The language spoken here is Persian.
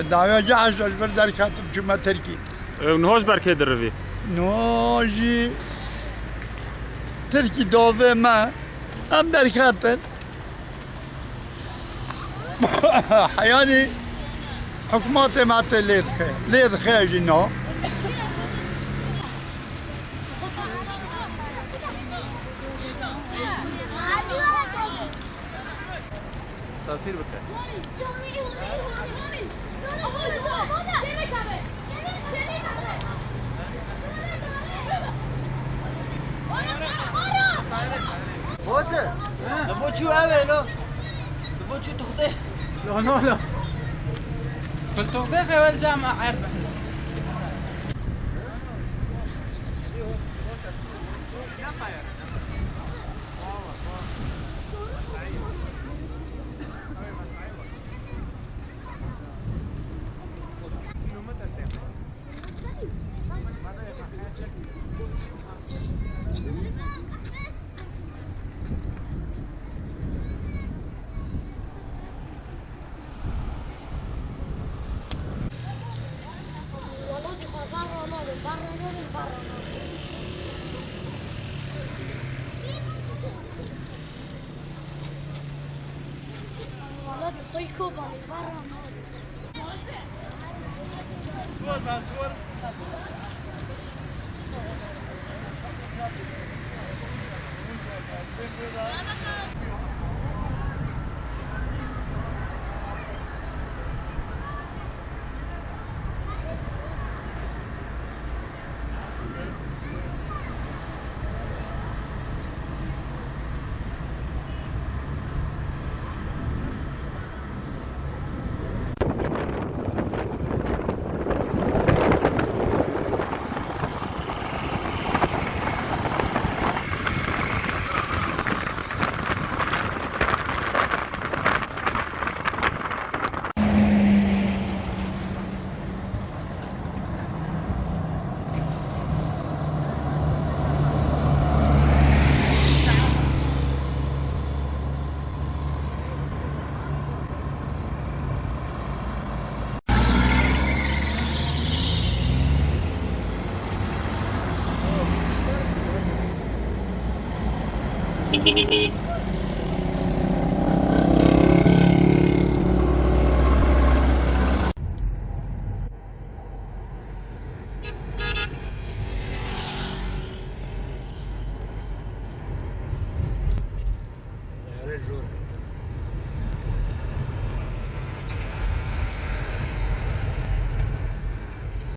دعوة جهاز البر در كاتب شما تركي نهوش بركي دروي نوجي تركي دوفي ما هم در كاتب حياني حكوماتي ما ليد خير جنو تاثير بك بوسه لفو شو هذا لو لفو شو تخطيه لا قلت تخطيه يا الجامعة عرب Beep, beep, beep.